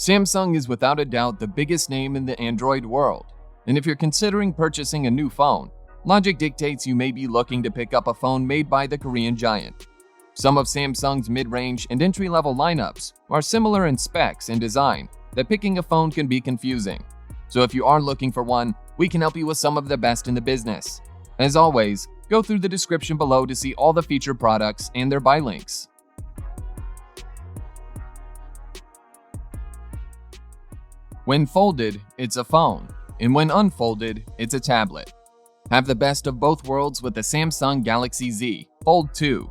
Samsung is without a doubt the biggest name in the Android world, and if you're considering purchasing a new phone, logic dictates you may be looking to pick up a phone made by the Korean giant. Some of Samsung's mid-range and entry-level lineups are similar in specs and design that picking a phone can be confusing. So if you are looking for one, we can help you with some of the best in the business. As always, go through the description below to see all the featured products and their buy links. When folded, it's a phone, and when unfolded, it's a tablet. Have the best of both worlds with the Samsung Galaxy Z Fold 2.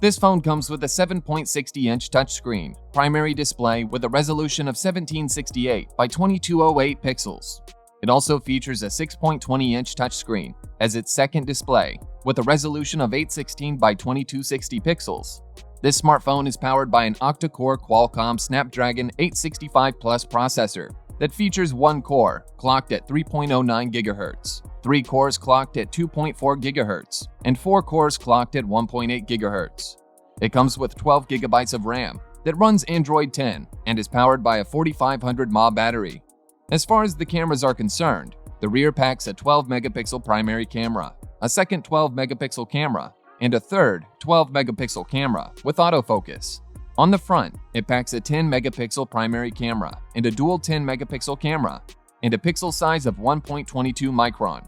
This phone comes with a 7.60-inch touchscreen, primary display with a resolution of 1768 by 2208 pixels. It also features a 6.20-inch touchscreen as its second display, with a resolution of 816 by 2260 pixels. This smartphone is powered by an octa-core Qualcomm Snapdragon 865 Plus processor that features one core, clocked at 3.09 GHz, 3 cores clocked at 2.4 GHz, and 4 cores clocked at 1.8 GHz. It comes with 12 GB of RAM that runs Android 10 and is powered by a 4500 mAh battery. As far as the cameras are concerned, the rear packs a 12-megapixel primary camera, a second 12-megapixel camera, and a third 12-megapixel camera with autofocus. On the front, it packs a 10-megapixel primary camera and a dual 10-megapixel camera, and a pixel size of 1.22 micron.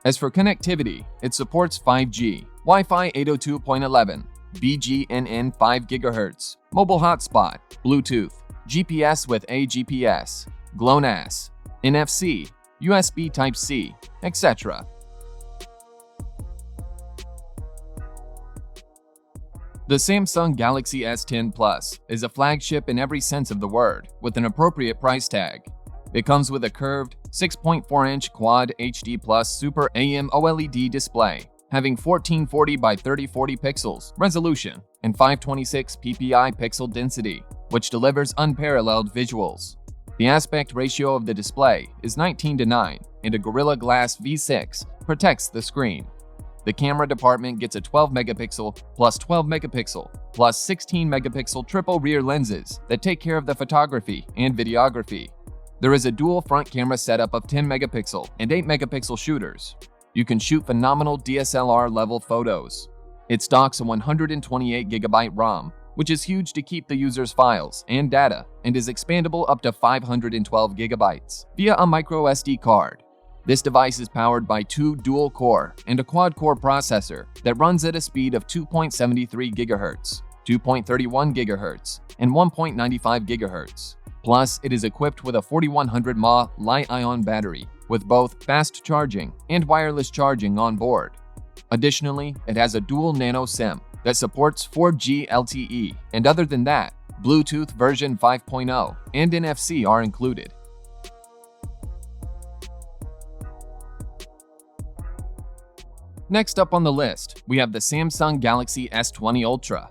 As for connectivity, it supports 5G, Wi-Fi 802.11, BGNN 5 GHz, mobile hotspot, Bluetooth, GPS with AGPS, GLONASS, NFC, USB Type-C, etc. The Samsung Galaxy S10 Plus is a flagship in every sense of the word, with an appropriate price tag. It comes with a curved 6.4-inch Quad HD Plus Super AM OLED display, having 1440 by 3040 pixels resolution and 526 ppi pixel density, which delivers unparalleled visuals. The aspect ratio of the display is 19:9, and a Gorilla Glass V6 protects the screen. The camera department gets a 12-megapixel plus 12-megapixel plus 16-megapixel triple rear lenses that take care of the photography and videography. There is a dual front camera setup of 10-megapixel and 8-megapixel shooters. You can shoot phenomenal DSLR-level photos. It stocks a 128GB ROM, which is huge to keep the user's files and data, and is expandable up to 512GB via a microSD card. This device is powered by 2 dual-core and a quad-core processor that runs at a speed of 2.73 GHz, 2.31 GHz, and 1.95 GHz. Plus, it is equipped with a 4100 mAh Li-ion battery with both fast charging and wireless charging on board. Additionally, it has a dual nano SIM that supports 4G LTE, and other than that, Bluetooth version 5.0 and NFC are included. Next up on the list, we have the Samsung Galaxy S20 Ultra.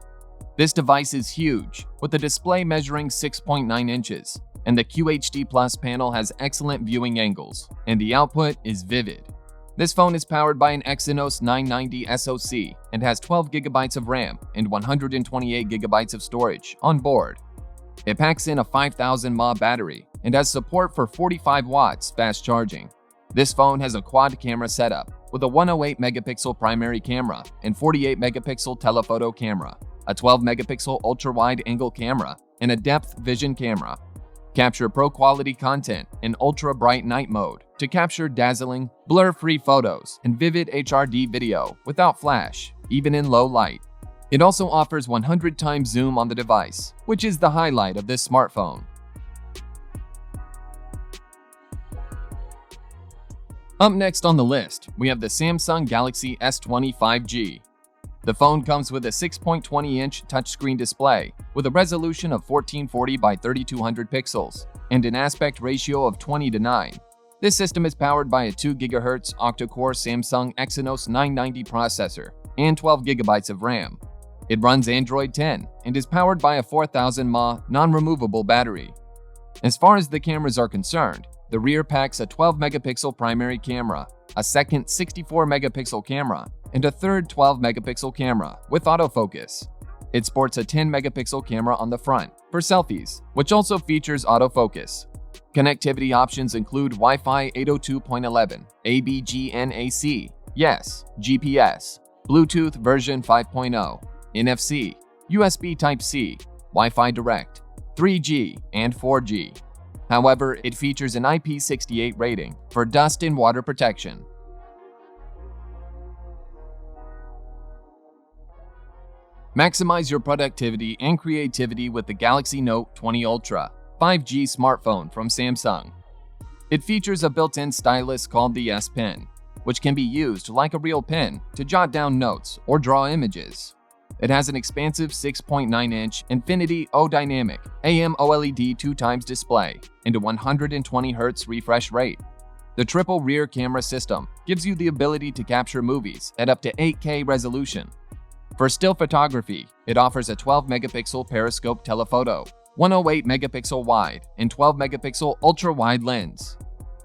This device is huge, with the display measuring 6.9 inches, and the QHD Plus panel has excellent viewing angles, and the output is vivid. This phone is powered by an Exynos 990 SoC and has 12 GB of RAM and 128 GB of storage on board. It packs in a 5000 mAh battery and has support for 45 watts fast charging. This phone has a quad camera setup with a 108-megapixel primary camera and 48-megapixel telephoto camera, a 12-megapixel ultra-wide-angle camera, and a depth vision camera. Capture pro-quality content in ultra-bright night mode to capture dazzling, blur-free photos and vivid HRD video without flash, even in low light. It also offers 100 times zoom on the device, which is the highlight of this smartphone. Up next on the list, we have the Samsung Galaxy S20 5G. The phone comes with a 6.20-inch touchscreen display with a resolution of 1440 by 3200 pixels and an aspect ratio of 20:9. This system is powered by a 2 GHz octa-core Samsung Exynos 990 processor and 12 GB of RAM. It runs Android 10 and is powered by a 4000 mAh non-removable battery. As far as the cameras are concerned, the rear packs a 12-megapixel primary camera, a second 64-megapixel camera, and a third 12-megapixel camera with autofocus. It sports a 10-megapixel camera on the front for selfies, which also features autofocus. Connectivity options include Wi-Fi 802.11, ABGNAC, yes, GPS, Bluetooth version 5.0, NFC, USB Type-C, Wi-Fi Direct, 3G, and 4G. However, it features an IP68 rating for dust and water protection. Maximize your productivity and creativity with the Galaxy Note 20 Ultra 5G smartphone from Samsung. It features a built-in stylus called the S Pen, which can be used like a real pen to jot down notes or draw images. It has an expansive 6.9-inch Infinity O Dynamic AMOLED 2x display and a 120Hz refresh rate. The triple rear camera system gives you the ability to capture movies at up to 8K resolution. For still photography, it offers a 12-megapixel periscope telephoto, 108-megapixel wide, and 12-megapixel ultra-wide lens.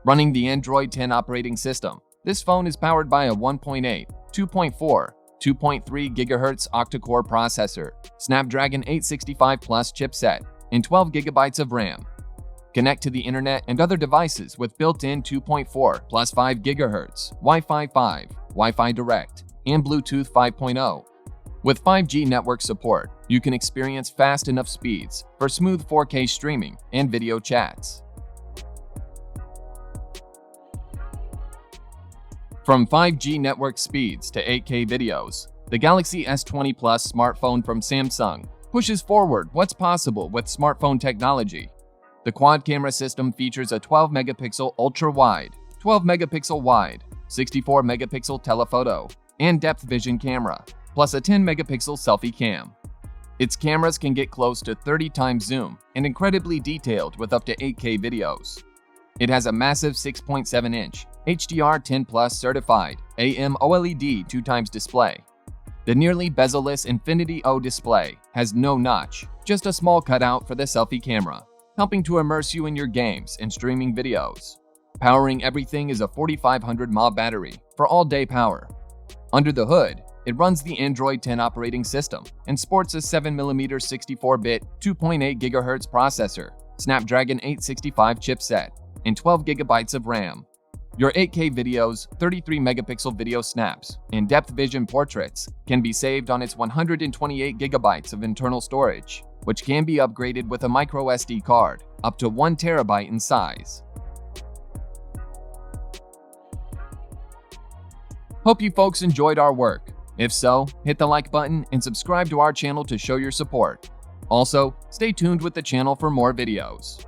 Running the Android 10 operating system, this phone is powered by a 1.8, 2.4, 2.3 GHz octa-core processor, Snapdragon 865 Plus chipset, and 12 GB of RAM. Connect to the internet and other devices with built-in 2.4 plus 5 GHz, Wi-Fi 5, Wi-Fi Direct, and Bluetooth 5.0. With 5G network support, you can experience fast enough speeds for smooth 4K streaming and video chats. From 5G network speeds to 8K videos, the Galaxy S20 Plus smartphone from Samsung pushes forward what's possible with smartphone technology. The quad camera system features a 12-megapixel ultra-wide, 12-megapixel wide, 64-megapixel telephoto, and depth vision camera, plus a 10-megapixel selfie cam. Its cameras can get close to 30 times zoom and incredibly detailed with up to 8K videos. It has a massive 6.7-inch HDR10 Plus certified AMOLED 2x display. The nearly bezel-less Infinity O display has no notch, just a small cutout for the selfie camera, helping to immerse you in your games and streaming videos. Powering everything is a 4500 mAh battery for all-day power. Under the hood, it runs the Android 10 operating system and sports a 7mm 64-bit 2.8 GHz processor, Snapdragon 865 chipset, and 12 GB of RAM. Your 8K videos, 33-megapixel video snaps, and depth vision portraits can be saved on its 128 GB of internal storage, which can be upgraded with a microSD card up to 1 TB in size. Hope you folks enjoyed our work. If so, hit the like button and subscribe to our channel to show your support. Also, stay tuned with the channel for more videos.